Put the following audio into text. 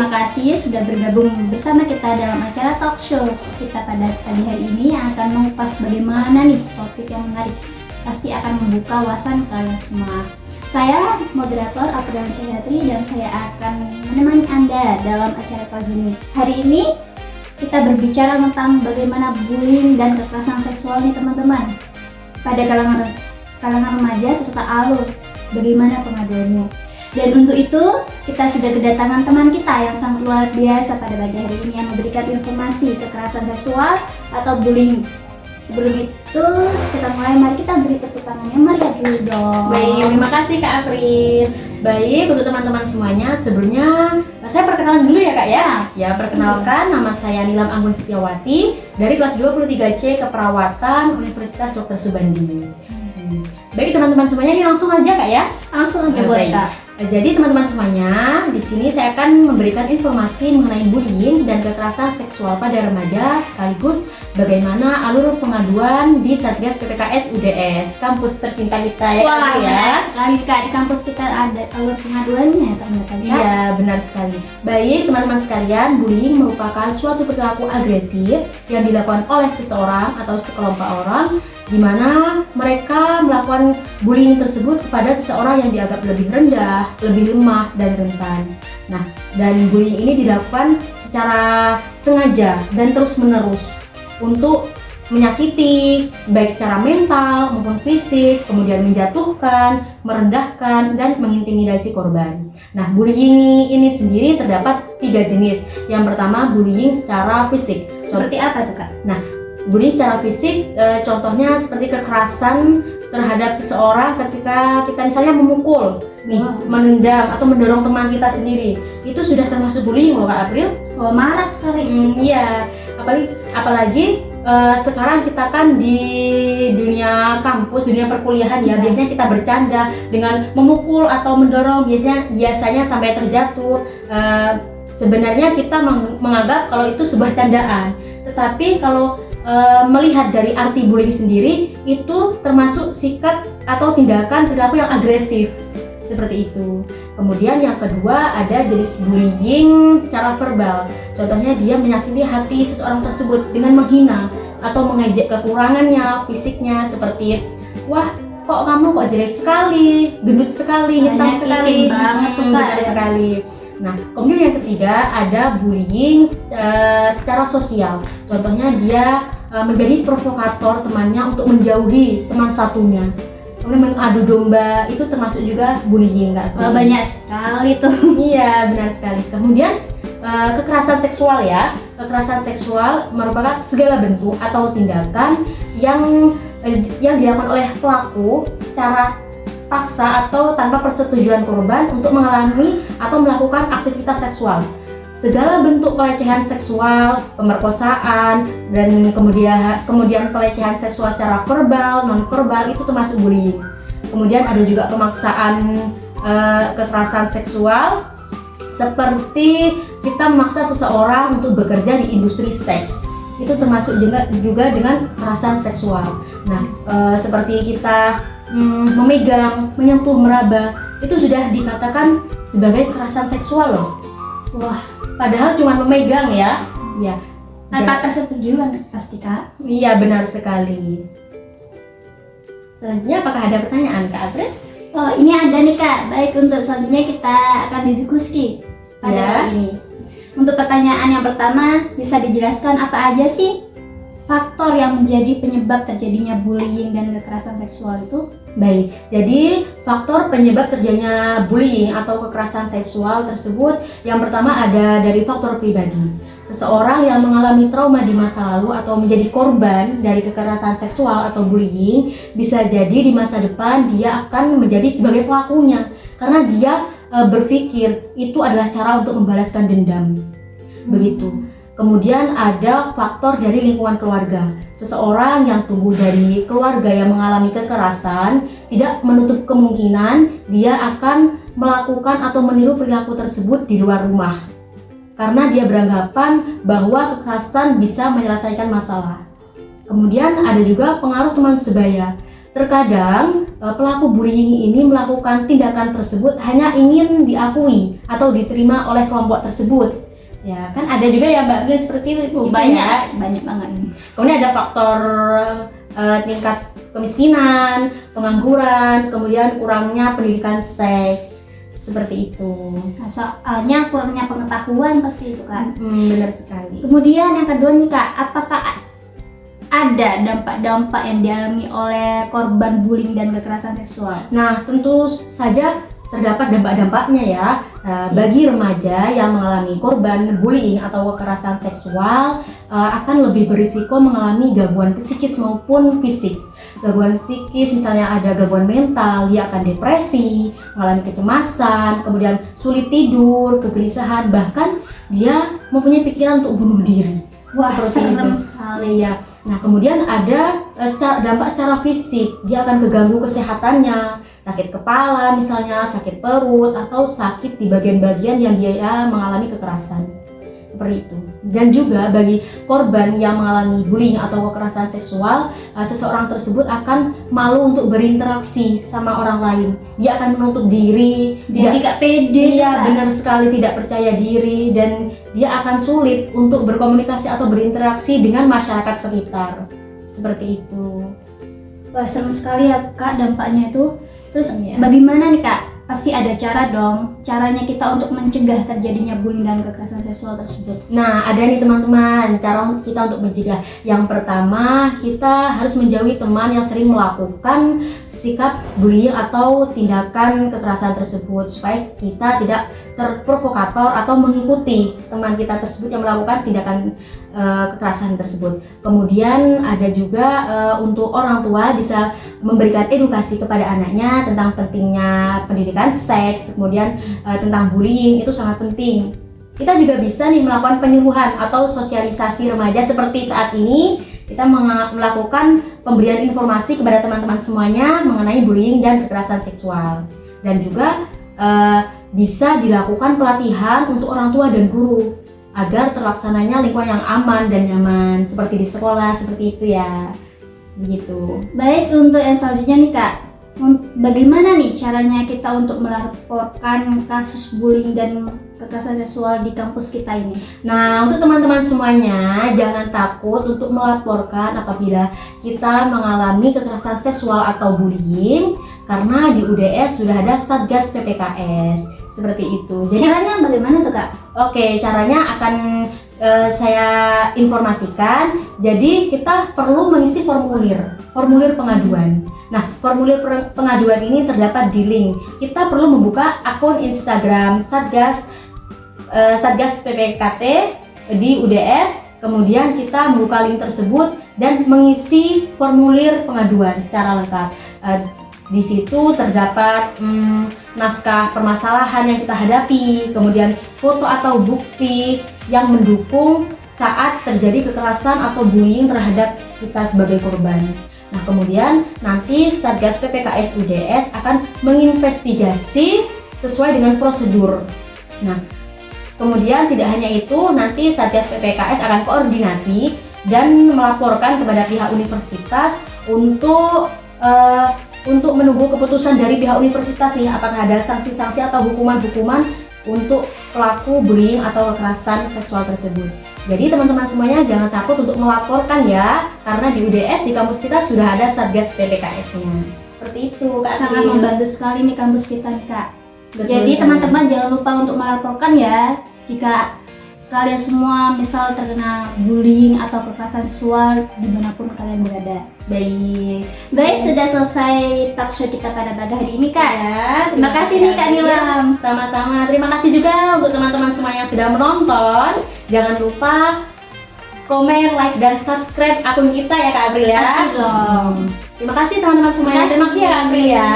terima kasih sudah bergabung bersama kita dalam acara talk show kita pada pagi hari ini yang akan mengupas bagaimana nih topik yang menarik. Pasti akan membuka wawasan kalian semua. Saya moderator Aprilia Cahyatri dan saya akan menemani Anda dalam acara pagi ini. Hari ini kita berbicara tentang bagaimana bullying dan kekerasan seksual nih teman-teman. Pada kalangan remaja serta alur, bagaimana pengaduannya. Dan untuk itu, kita sudah kedatangan teman kita yang sangat luar biasa pada pagi hari ini yang memberikan informasi kekerasan seksual atau bullying. Sebelum itu, kita mulai, mari kita beri tepuk tangan yang meriah dulu dong. Baik, terima kasih Kak April. Baik, untuk teman-teman semuanya, sebelumnya saya perkenalan dulu ya Kak ya. Ya, perkenalkan nama saya Nilam Anggun Setiawati dari kelas 23C Keperawatan Universitas Dr. Subandi. Baik teman-teman semuanya, ini langsung aja Kak ya. Langsung aja boleh Kak. Jadi teman-teman semuanya, di sini saya akan memberikan informasi mengenai bullying dan kekerasan seksual pada remaja sekaligus bagaimana alur pengaduan di Satgas PPKS UDS, kampus tercinta kita ya. Wah, ya. benar sekali Kak, di kampus kita ada alur pengaduannya ternyata Kak. Iya, benar sekali. Baik teman-teman sekalian, bullying merupakan suatu perilaku agresif yang dilakukan oleh seseorang atau sekelompok orang di mana mereka melakukan bullying tersebut kepada seseorang yang dianggap lebih rendah, lebih lemah, dan rentan. Nah, dan bullying ini dilakukan secara sengaja dan terus-menerus untuk menyakiti, baik secara mental maupun fisik, kemudian menjatuhkan, merendahkan, dan mengintimidasi korban. Nah, bullying ini sendiri terdapat 3 jenis. Yang pertama, bullying secara fisik. Seperti apa tuh Kak? Nah, bullying secara fisik, contohnya seperti kekerasan terhadap seseorang ketika kita misalnya memukul, menendang atau mendorong teman kita sendiri, itu sudah termasuk bullying loh Kak April. Oh, marah sekali. Iya, apalagi sekarang kita kan di dunia kampus, dunia perkuliahan ya, biasanya kita bercanda dengan memukul atau mendorong, biasanya sampai terjatuh. Sebenarnya kita menganggap kalau itu sebuah candaan, tetapi kalau melihat dari arti bullying sendiri, itu termasuk sikap atau tindakan perilaku yang agresif seperti itu. Kemudian yang kedua ada jenis bullying secara verbal. Contohnya dia menyakiti hati seseorang tersebut dengan menghina atau mengejek kekurangannya, fisiknya, seperti wah kok kamu kok jelek sekali, gendut sekali, hitam sekali, benar sekali. Nah, kemudian yang ketiga ada bullying secara sosial. Contohnya dia menjadi provokator temannya untuk menjauhi teman satunya. Kemudian mengadu domba, itu termasuk juga bullying Kak. Banyak sekali tuh. Iya, benar sekali. Kemudian kekerasan seksual ya. Kekerasan seksual merupakan segala bentuk atau tindakan yang dilakukan oleh pelaku secara paksa atau tanpa persetujuan korban untuk mengalami atau melakukan aktivitas seksual. Segala bentuk pelecehan seksual, pemerkosaan, dan kemudian pelecehan seksual secara verbal, non-verbal itu termasuk bullying. Kemudian ada juga pemaksaan kekerasan seksual, seperti kita memaksa seseorang untuk bekerja di industri seks. Itu termasuk juga dengan kekerasan seksual. Nah, seperti kita memegang, menyentuh, meraba, itu sudah dikatakan sebagai kekerasan seksual loh. Wah, padahal cuma memegang ya. Ya. Tanpa persetujuan pasti Kak. Iya, benar sekali. Selanjutnya apakah ada pertanyaan Kak April? Oh, ini ada nih Kak. Baik, untuk selanjutnya kita akan diskusi pada kali ini. Untuk pertanyaan yang pertama, bisa dijelaskan apa aja sih faktor yang menjadi penyebab terjadinya bullying dan kekerasan seksual itu? Baik, jadi faktor penyebab terjadinya bullying atau kekerasan seksual tersebut yang pertama ada dari faktor pribadi. Seseorang yang mengalami trauma di masa lalu atau menjadi korban dari kekerasan seksual atau bullying, bisa jadi di masa depan dia akan menjadi sebagai pelakunya karena dia berpikir itu adalah cara untuk membalaskan dendam. Begitu. Kemudian ada faktor dari lingkungan keluarga. Seseorang yang tumbuh dari keluarga yang mengalami kekerasan tidak menutup kemungkinan dia akan melakukan atau meniru perilaku tersebut di luar rumah. Karena dia beranggapan bahwa kekerasan bisa menyelesaikan masalah. Kemudian ada juga pengaruh teman sebaya. terkadang pelaku bullying ini melakukan tindakan tersebut hanya ingin diakui atau diterima oleh kelompok tersebut. Ya, kan ada juga ya Mbak Glen seperti itu. Banyak banget. Kemudian ada faktor tingkat kemiskinan, pengangguran, kemudian kurangnya pendidikan seks. Seperti itu. Nah, soalnya kurangnya pengetahuan pasti itu kan. Benar sekali. Kemudian yang kedua nih Kak, apakah ada dampak-dampak yang dialami oleh korban bullying dan kekerasan seksual? Nah, tentu saja terdapat dampak-dampaknya ya. Bagi remaja yang mengalami korban bullying atau kekerasan seksual akan lebih berisiko mengalami gangguan psikis maupun fisik. Gangguan psikis misalnya ada gangguan mental, dia akan depresi, mengalami kecemasan, kemudian sulit tidur, kegelisahan, bahkan dia mempunyai pikiran untuk bunuh diri. Wah, serem itu. sekali Ya. Nah, kemudian ada dampak secara fisik, dia akan keganggu kesehatannya, sakit kepala misalnya, sakit perut, atau sakit di bagian-bagian yang dia mengalami kekerasan. Seperti itu. Dan juga bagi korban yang mengalami bullying atau kekerasan seksual, seseorang tersebut akan malu untuk berinteraksi sama orang lain. Dia akan menutup diri, jadi gak pede. Iya, benar sekali, tidak percaya diri, dan dia akan sulit untuk berkomunikasi atau berinteraksi dengan masyarakat sekitar. Seperti itu. Wah, serem sekali ya Kak dampaknya itu. Terus Iya. bagaimana nih Kak? Pasti ada cara dong, caranya kita untuk mencegah terjadinya bullying dan kekerasan seksual tersebut. Nah, ada nih teman-teman, cara kita untuk mencegah. Yang pertama, kita harus menjauhi teman yang sering melakukan sikap bullying atau tindakan kekerasan tersebut, supaya kita tidak terprovokator atau mengikuti teman kita tersebut yang melakukan tindakan kekerasan tersebut. Kemudian ada juga untuk orang tua bisa memberikan edukasi kepada anaknya tentang pentingnya pendidikan seks, kemudian tentang bullying, itu sangat penting. Kita juga bisa nih melakukan penyuluhan atau sosialisasi remaja seperti saat ini. Kita melakukan pemberian informasi kepada teman-teman semuanya mengenai bullying dan kekerasan seksual. Dan juga bisa dilakukan pelatihan untuk orang tua dan guru agar terlaksananya lingkungan yang aman dan nyaman seperti di sekolah, seperti itu ya. Begitu. Baik, untuk yang selanjutnya nih Kak, bagaimana nih caranya kita untuk melaporkan kasus bullying dan kekerasan seksual di kampus kita ini? Nah, untuk teman-teman semuanya, jangan takut untuk melaporkan apabila kita mengalami kekerasan seksual atau bullying, karena di UDS sudah ada Satgas PPKS. Seperti itu. Jadi, caranya bagaimana tuh Kak? Oke, caranya akan saya informasikan. Jadi kita perlu mengisi formulir pengaduan. Nah, formulir pengaduan ini terdapat di link. Kita perlu membuka akun Instagram Satgas PPKT di UDS. Kemudian kita membuka link tersebut dan mengisi formulir pengaduan secara lengkap. Di situ terdapat naskah permasalahan yang kita hadapi, kemudian foto atau bukti yang mendukung saat terjadi kekerasan atau bullying terhadap kita sebagai korban. Nah, kemudian nanti Satgas PPKS UDS akan menginvestigasi sesuai dengan prosedur. Nah, kemudian tidak hanya itu, nanti Satgas PPKS akan koordinasi dan melaporkan kepada pihak universitas untuk menunggu keputusan dari pihak universitas nih, apakah ada sanksi-sanksi atau hukuman-hukuman untuk pelaku bullying atau kekerasan seksual tersebut. Jadi teman-teman semuanya jangan takut untuk melaporkan ya, karena di UDS di kampus kita sudah ada Satgas PPKS-nya. Seperti itu Kak. Sangat membantu sekali nih kampus kita nih Kak. Betul, Jadi kan? teman-teman jangan lupa untuk melaporkan ya jika kalian semua misal terkena bullying atau kekerasan seksual dimanapun kalian berada. Baik, sudah selesai talk show kita pada pagi hari ini Kak ya. Terima kasih nih Kak Nilam. Sama-sama. Terima kasih juga untuk teman-teman semua yang sudah menonton. Jangan lupa komen, like, dan subscribe akun kita ya Kak April ya. Pasti dong. Terima kasih teman-teman semuanya. Terima kasih ya Kak April ya.